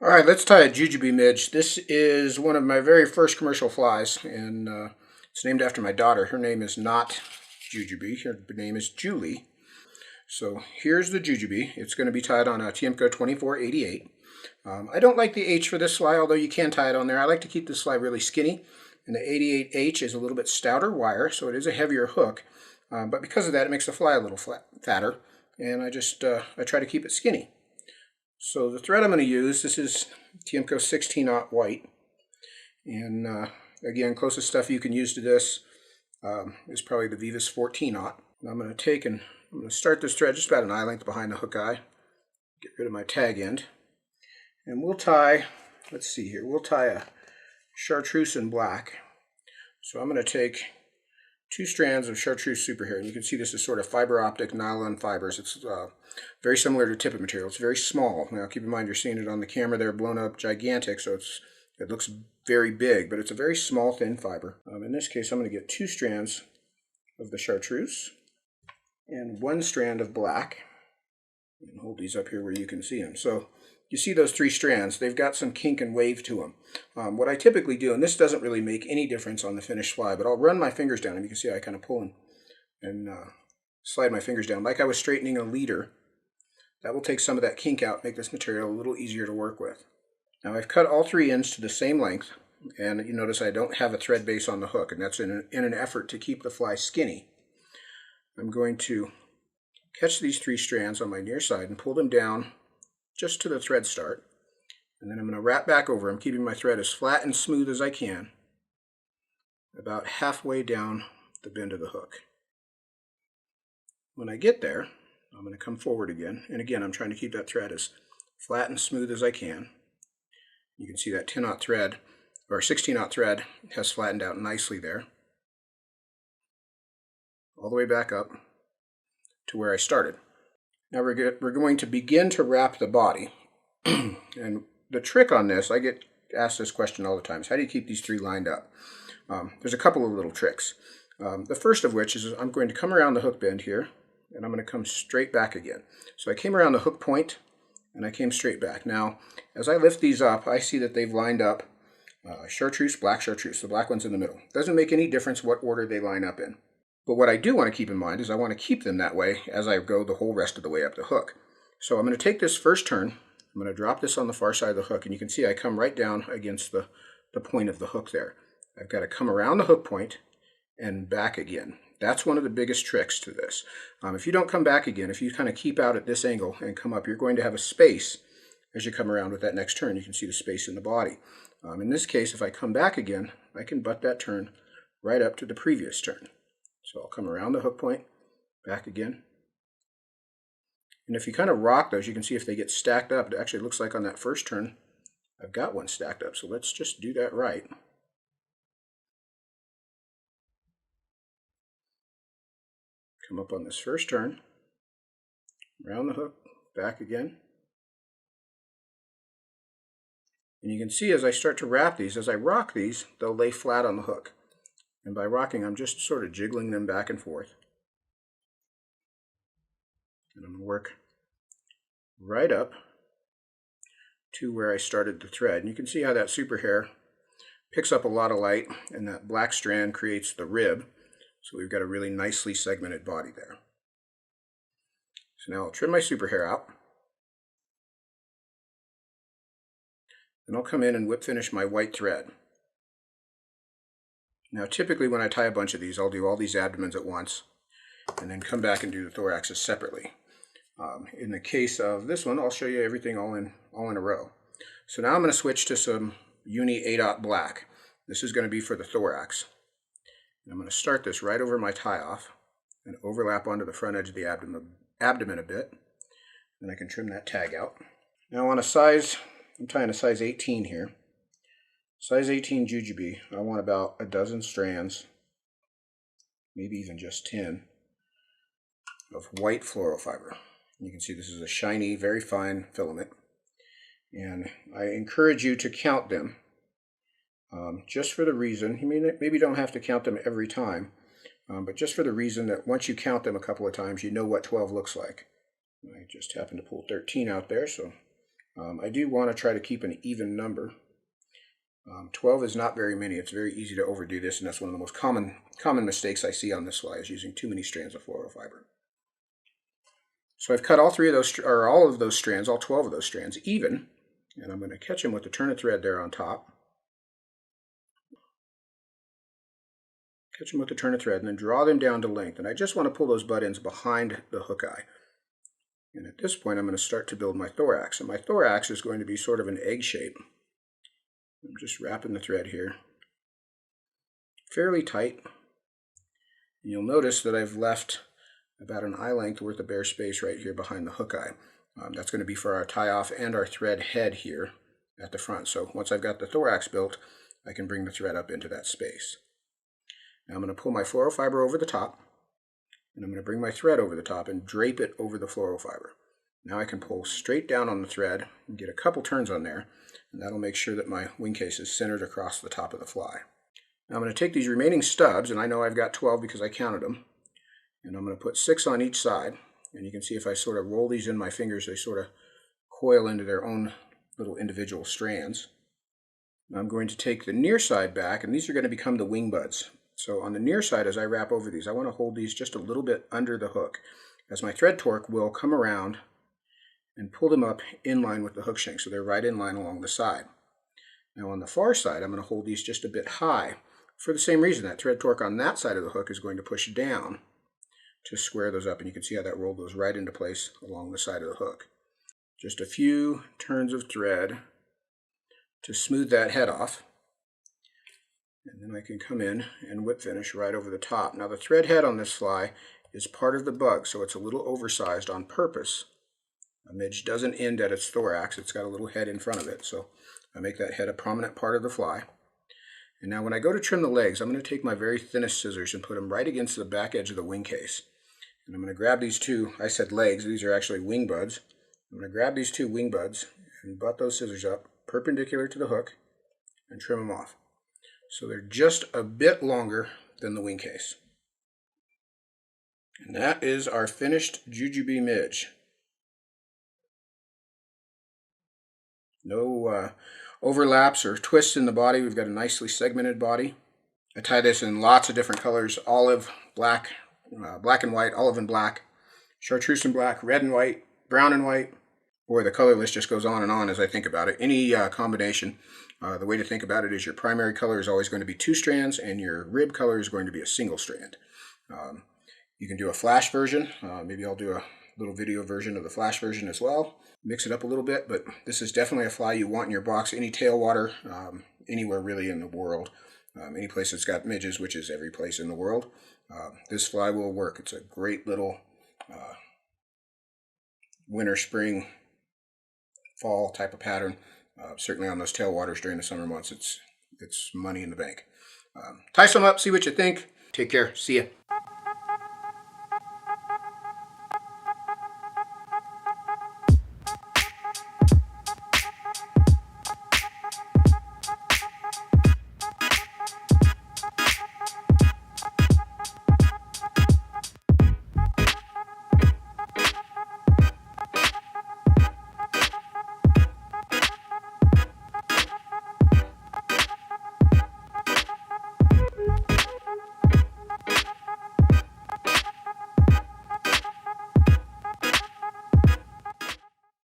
All right, let's tie a Jujubee Midge. This is one of my very first commercial flies, and it's named after my daughter. Her name is not Jujubee. Her name is Julie. So here's the Jujubee. It's going to be tied on a Tiemco 2488. I don't like the H for this fly, although you can tie it on there. I like to keep this fly really skinny, and the 88H is a little bit stouter wire, so it is a heavier hook. But because of that, it makes the fly a little fatter, and I try to keep it skinny. So the thread I'm going to use, this is Tiemco 16-aught white, and again, closest stuff you can use to this is probably the VEEVUS 14-aught. I'm going to start this thread just about an eye length behind the hook eye, get rid of my tag end, and we'll tie, let's see here, we'll tie a chartreuse in black. So I'm going to take 2 strands of chartreuse SuperHair, and you can see this is sort of fiber optic nylon fibers. It's very similar to tippet material. It's very small. Now keep in mind you're seeing it on the camera there blown up gigantic, so it looks very big, but it's a very small thin fiber. In this case I'm going to get 2 strands of the chartreuse and 1 strand of black. And hold these up here where you can see them. So you see those 3 strands, they've got some kink and wave to them. What I typically do, and this doesn't really make any difference on the finished fly, but I'll run my fingers down, and you can see I kind of pull and slide my fingers down like I was straightening a leader. That will take some of that kink out, make this material a little easier to work with. Now I've cut all 3 ends to the same length, and you notice I don't have a thread base on the hook, and that's in an effort to keep the fly skinny. I'm going to catch these 3 strands on my near side and pull them down just to the thread start, and then I'm going to wrap back over them, keeping my thread as flat and smooth as I can, about halfway down the bend of the hook. When I get there, I'm going to come forward again, and again I'm trying to keep that thread as flat and smooth as I can. You can see that 10-aught thread, or 16-aught thread, has flattened out nicely there, all the way back up to where I started. Now we're going to begin to wrap the body. And the trick on this, I get asked this question all the time, is how do you keep these 3 lined up? There's a couple of little tricks. The first of which is I'm going to come around the hook bend here, and I'm going to come straight back again. So I came around the hook point, and I came straight back. Now, as I lift these up, I see that they've lined up chartreuse, black chartreuse. The black one's in the middle. Doesn't make any difference what order they line up in. But what I do want to keep in mind is I want to keep them that way as I go the whole rest of the way up the hook. So I'm going to take this first turn, I'm going to drop this on the far side of the hook, and you can see I come right down against the point of the hook there. I've got to come around the hook point and back again. That's one of the biggest tricks to this. If you don't come back again, if you kind of keep out at this angle and come up, you're going to have a space as you come around with that next turn. You can see the space in the body. In this case, if I come back again, I can butt that turn right up to the previous turn. So I'll come around the hook point, back again. And if you kind of rock those, you can see if they get stacked up. It actually looks like on that first turn, I've got one stacked up. So let's just do that right. Come up on this first turn, around the hook, back again. And you can see as I start to wrap these, as I rock these, they'll lay flat on the hook. And by rocking, I'm just sort of jiggling them back and forth. And I'm going to work right up to where I started the thread. And you can see how that SuperHair picks up a lot of light, and that black strand creates the rib. So we've got a really nicely segmented body there. So now I'll trim my SuperHair out. Then I'll come in and whip finish my white thread. Now typically when I tie a bunch of these, I'll do all these abdomens at once and then come back and do the thoraxes separately. In the case of this one, I'll show you everything all in a row. So now I'm going to switch to some UNI-THREAD black. This is going to be for the thorax. And I'm going to start this right over my tie-off and overlap onto the front edge of the abdomen a bit. Then I can trim that tag out. Now on a size, I'm tying a size 18 here. Size 18 Jujubee, I want about a dozen strands, maybe even just 10, of white fluoro fiber. You can see this is a shiny, very fine filament. And I encourage you to count them, just for the reason, you maybe don't have to count them every time, but just for the reason that once you count them a couple of times, you know what 12 looks like. I just happened to pull 13 out there, so I do want to try to keep an even number. 12 is not very many. It's very easy to overdo this, and that's one of the most common mistakes I see on this fly, is using too many strands of fluorofiber. So I've cut all all of those strands, all 12 of those strands, even, and I'm going to catch them with the turn of thread there on top. Catch them with the turn of thread, and then draw them down to length. And I just want to pull those butt ends behind the hook eye. And at this point, I'm going to start to build my thorax. And my thorax is going to be sort of an egg shape. I'm just wrapping the thread here fairly tight. And you'll notice that I've left about an eye length worth of bare space right here behind the hook eye. That's going to be for our tie-off and our thread head here at the front. So once I've got the thorax built, I can bring the thread up into that space. Now I'm going to pull my fluorofiber over the top, and I'm going to bring my thread over the top and drape it over the fluorofiber. Now I can pull straight down on the thread and get a couple turns on there, and that'll make sure that my wing case is centered across the top of the fly. Now I'm going to take these remaining stubs, and I know I've got 12 because I counted them, and I'm going to put 6 on each side. And you can see if I sort of roll these in my fingers, they sort of coil into their own little individual strands. Now I'm going to take the near side back, and these are going to become the wing buds. So on the near side, as I wrap over these, I want to hold these just a little bit under the hook, as my thread torque will come around and pull them up in line with the hook shank, so they're right in line along the side. Now on the far side, I'm going to hold these just a bit high, for the same reason. That thread torque on that side of the hook is going to push down to square those up, and you can see how that roll goes right into place along the side of the hook. Just a few turns of thread to smooth that head off, and then I can come in and whip finish right over the top. Now the thread head on this fly is part of the bug, so it's a little oversized on purpose. A midge doesn't end at its thorax, it's got a little head in front of it, so I make that head a prominent part of the fly. And now when I go to trim the legs, I'm going to take my very thinnest scissors and put them right against the back edge of the wing case. And I'm going to grab these two, I said legs, these are actually wing buds. I'm going to grab these two wing buds and butt those scissors up perpendicular to the hook and trim them off. So they're just a bit longer than the wing case. And that is our finished Jujubee Midge. No overlaps or twists in the body. We've got a nicely segmented body. I tie this in lots of different colors: olive, black, black and white, olive and black, chartreuse and black, red and white, brown and white. Boy, the color list just goes on as I think about it. Any combination, the way to think about it is your primary color is always going to be 2 strands, and your rib color is going to be a single strand. You can do a flash version. Maybe I'll do a little video version of the flash version as well. Mix it up a little bit, but this is definitely a fly you want in your box. Any tailwater, anywhere really in the world. Any place that's got midges, which is every place in the world. This fly will work. It's a great little winter, spring, fall type of pattern. Certainly on those tailwaters during the summer months, it's money in the bank. Tie some up, see what you think. Take care. See ya.